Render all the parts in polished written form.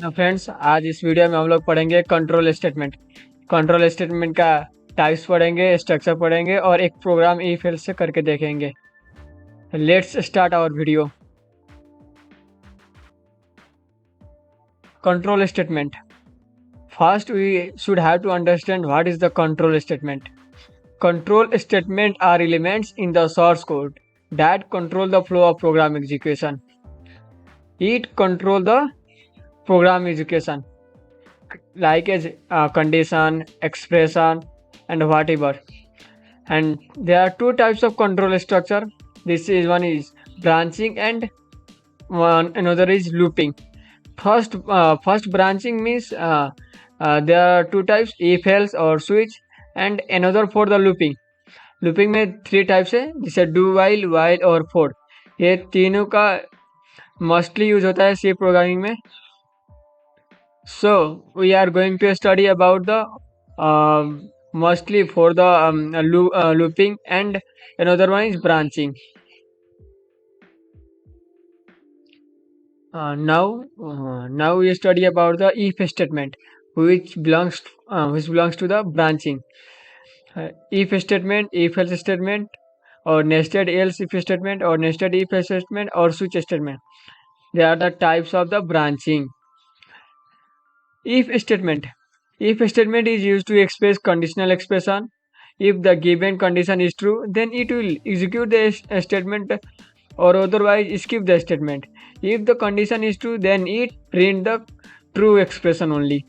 तो फ्रेंड्स, आज इस वीडियो में हम लोग पढ़ेंगे कंट्रोल स्टेटमेंट। कंट्रोल स्टेटमेंट का टाइप्स पढ़ेंगे, स्ट्रक्चर पढ़ेंगे और एक प्रोग्राम इफ एल्स से करके देखेंगे। Let's start our video. Control statement. First, we should have to understand what is the control statement. Control statement are elements in the source code that control the flow of program execution. It control the program execution like as condition, expression, and whatever. And there are two types of control structure. This is one is branching and another is looping. First branching means there are two types, if else or switch, and another for the looping. Looping में three types है, जैसे do while और four. ये तीनों का mostly use होता है C programming में। So we are going to study about the mostly for the looping and another one is branching. Now we study about the if statement, which belongs to the branching. If statement, if else statement, or nested else if statement, or nested if statement, or switch statement. They are the types of the branching. If statement. If statement is used to express conditional expression. If the given condition is true, then it will execute the statement or otherwise skip the statement. If the condition is true, then it print the true expression only.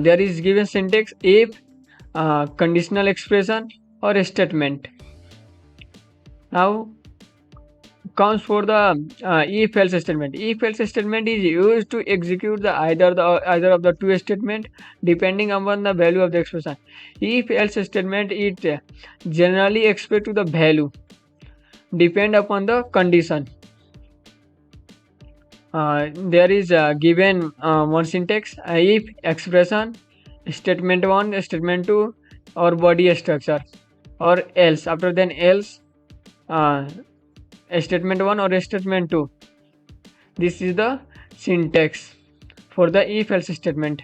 There is given syntax if conditional expression or a statement. Now comes for the if else statement. If else statement is used to execute the either of the two statement depending upon the value of the expression. If else statement it generally expect to the value depend upon the condition. There is given one syntax if expression statement 1 statement 2 or body structure, or else after then else statement 1 or statement 2. This is the syntax for the if else statement.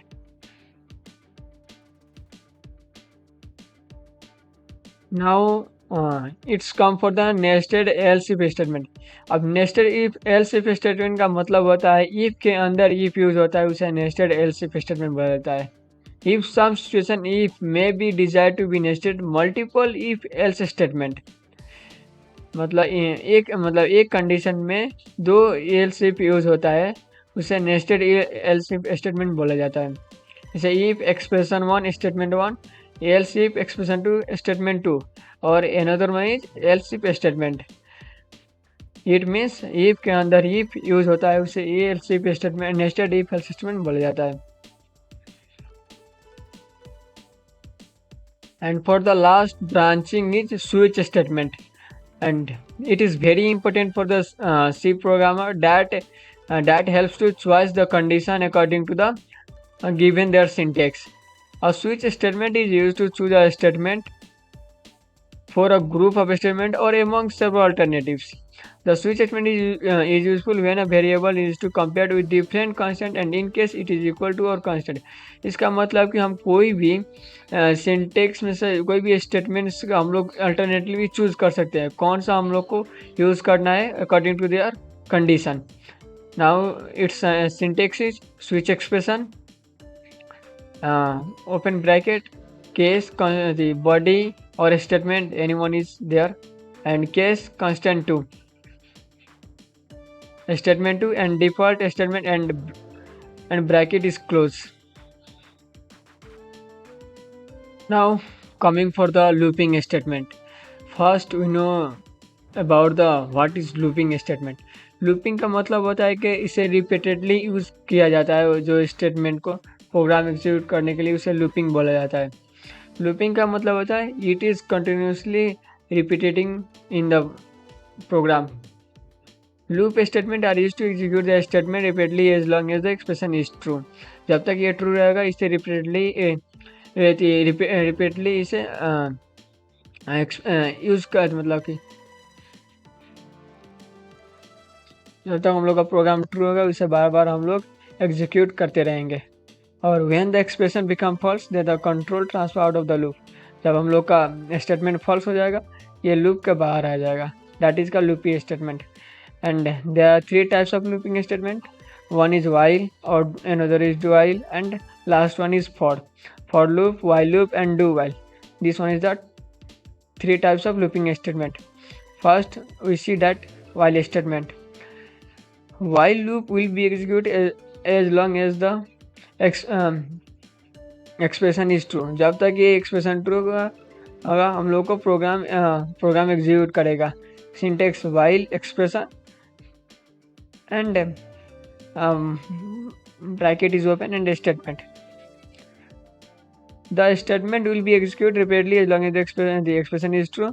Now it's come for the nested else if statement. अब nested if else if statement का मतलब होता है if के अंदर if use होता है, उसे nested else if statement बोला जाता है. If some situation if may be desired to be nested multiple if else statement. मतलब एक कंडीशन में दो एल्स इफ यूज होता है, उसे नेस्टेड एल्स इफ स्टेटमेंट बोला जाता है. जैसे if expression 1 statement 1, else if expression 2 statement 2, और another one is else if statement. It means if के अंदर इफ यूज होता है, उसे else if statement nested if else statement बोला जाता है. And for the last branching is switch statement, and it is very important for the C programmer that helps to choose the condition according to the given their syntax. A switch statement is used to choose a statement for a group of statement or among several alternatives. The switch statement is useful when a variable is to compared with different constant and in case it is equal to or constant. इसका मतलब कि हम कोई भी syntax में से कोई भी स्टेटमेंट्स का हम लोग अल्टरनेटिवली चूज कर सकते हैं, कौन सा हम लोग को यूज करना है according to their condition. Now it's syntax is switch expression, open bracket, case the body or statement anyone is there, and case constant 2, statement 2 and default statement, and bracket is closed. Now coming for the looping statement. First we know about the what is looping statement. Looping का मतलब होता है कि इसे repeatedly use किया जाता है, जो स्टेटमेंट को प्रोग्राम एग्जीक्यूट करने के लिए उसे लूपिंग बोला जाता है. लूपिंग का मतलब होता है it is continuously repeating in the program. Loop statement are use to execute the statement repeatedly as long as the expression is true. जब तक ये ट्रू रहेगा इसे रिपीटेडली इसे यूज़ कर, मतलब कि जब तक हम लोग का प्रोग्राम ट्रू होगा उसे बार बार हम लोग एग्जीक्यूट करते रहेंगे। और when the expression become false they the control transfer out of the loop. जब हम लोग का स्टेटमेंट फॉल्स हो जाएगा, ये लूप के बाहर आ जाएगा, दैट इज का looping statement. And there are three types of looping statement, one is while, or another is do while, and last one is for loop, while loop, and do while. This one is the three types of looping statement. First we see that while statement. While loop will be executed as long as the expression is true. जब तक ये expression true होगा हम लोग को program execute करेगा। Syntax while expression and bracket is open and statement. The statement will be executed repeatedly as long as the expression is true.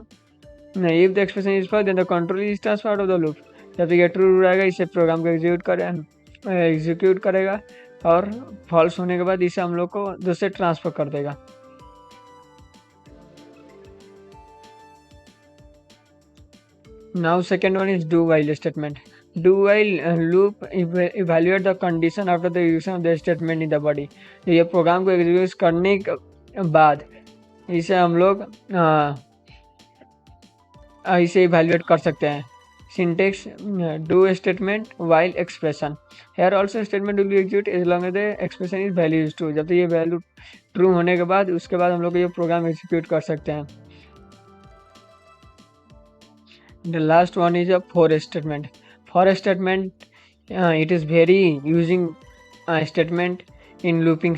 If the expression is false, then the control is transferred of the loop. जब तक ये true रहेगा इसे programme को execute करेगा और false होने के बाद इसे हम लोग को दूसरे ट्रांसफर कर देगा। Now second one is do while statement. Do while loop evaluate the condition after the execution of the statement in the body. ये प्रोग्राम को एग्जीक्यूट करने के बाद इसे हम लोग इसे इवेल्युएट कर सकते हैं। Syntax do statement while expression. Here also statement will be execute as long as the expression is value is true. जब तक ये वैल्यू ट्रू होने के बाद उसके बाद हम लोग ये प्रोग्राम एग्जीक्यूट कर सकते हैं। The last one is a for statement. For statement, it is very using statement in looping.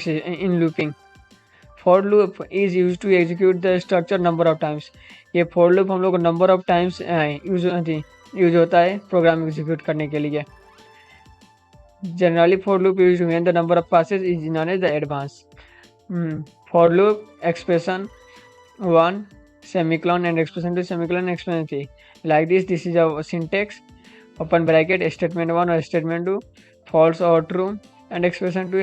For loop is used to execute the structure number of times. ये for loop हम लोग को number of times use होता है program execute करने के लिए। Generally for loop is when the number of passes is known as the advance. For loop expression 1 semicolon and expression 2 semicolon and expression 3. Like this is a syntax, open bracket, statement 1 or statement 2, false or true, and expression 2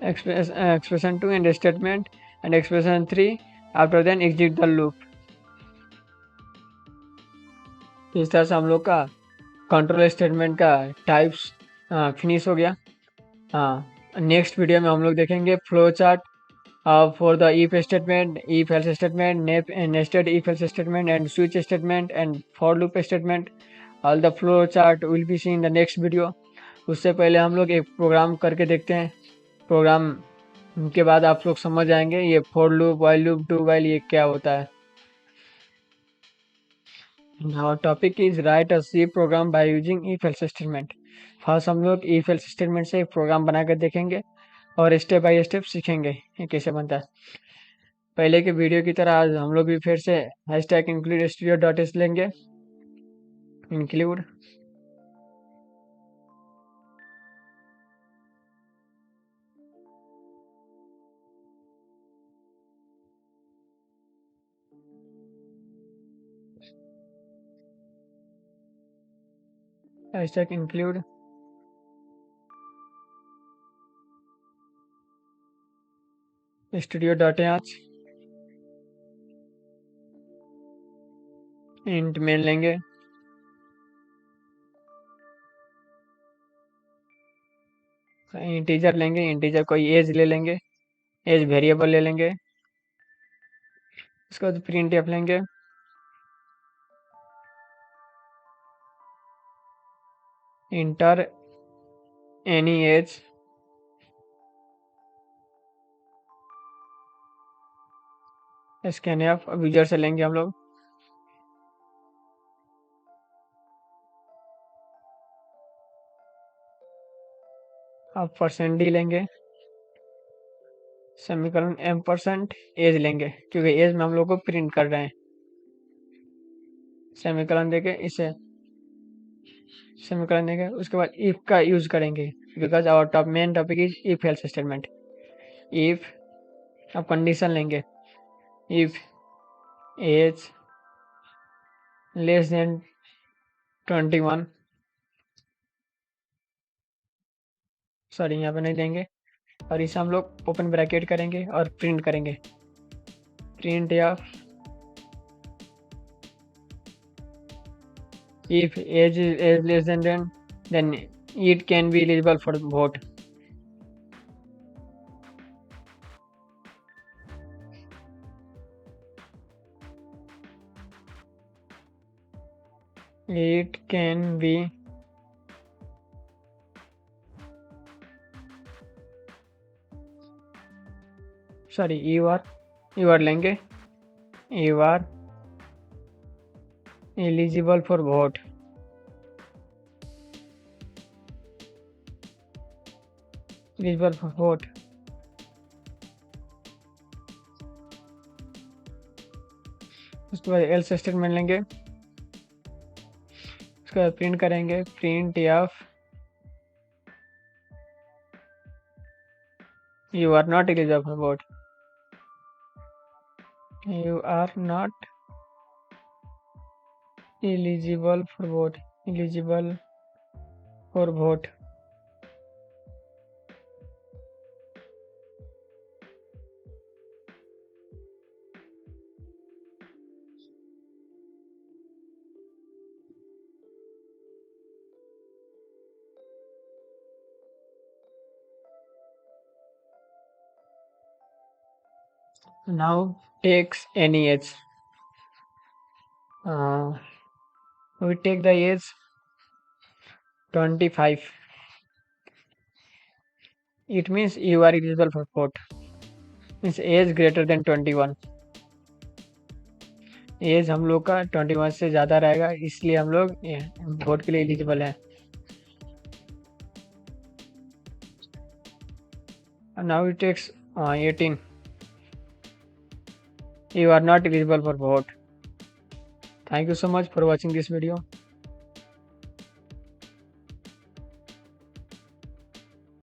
expression 2 and statement and expression 3, after then exit the loop. इस तरह से हम लोग का control statement का types finish हो गया। Next video में हम लोग देखेंगे flow chart for the if statement, if else statement, nested if else statement, and switch statement, and for loop statement. All the flow chart will be seen in the next video. उससे पहले हम लोग एक programme करके देखते हैं। Programme के बाद आप लोग समझ जाएंगे ये for loop, while loop, do while ये क्या होता है। Our topic is write a C program by using if else statement. First हम लोग if else statement से एक प्रोग्राम बनाकर देखेंगे और स्टेप बाय स्टेप सीखेंगे ये कैसे बनता है। पहले के वीडियो की तरह आज हम लोग भी फिर से हैशटैग इंक्लूड studio.s लेंगे। Include hashtag include studio.h int main लेंगे, इंटीजर लेंगे, इंटीजर कोई एज ले लेंगे, एज वेरिएबल ले लेंगे, उसके बाद प्रिंट एफ लेंगे, inter any as, scan F user से लेंगे हम लोग, अब परसेंट डी लेंगे, सेमीकोलन M% एज लेंगे क्योंकि एज में हम लोग को प्रिंट कर रहे हैं। सेमीकोलन देके इसे सेमीकोलन देके उसके बाद इफ का यूज करेंगे because our main topic is if else statement. If अब कंडीशन लेंगे, if age less than 21, sorry यहाँ पे नहीं देंगे, और इसे हम लोग ओपन ब्रैकेट करेंगे और प्रिंट करेंगे, प्रिंट या if age is less than 10 then It can be eligible for vote. It can be. Sorry, you are लेंगे. You are eligible for vote. Eligible for vote. उसके बाद एल्स स्टेटमेंट लेंगे. उसके बाद प्रिंट करेंगे. Print F you are not eligible for vote. You are not eligible for vote. Eligible for vote. Now takes any age. We take the age 25. It means you are eligible for vote. Means age greater than 21. As हम लोग का 21 से ज़्यादा रहेगा, इसलिए हम लोग vote के लिए एलिजिबल हैं. Now it takes 18. You are not eligible for vote. Thank you so much for watching this video.